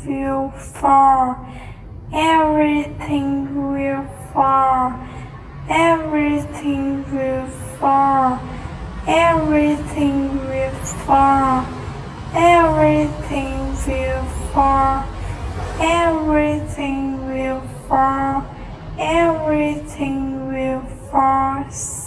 will fall. Everything will fall. Everything will fall. Everything will fall. Everything will fall. Everything will fall. Everything will fall.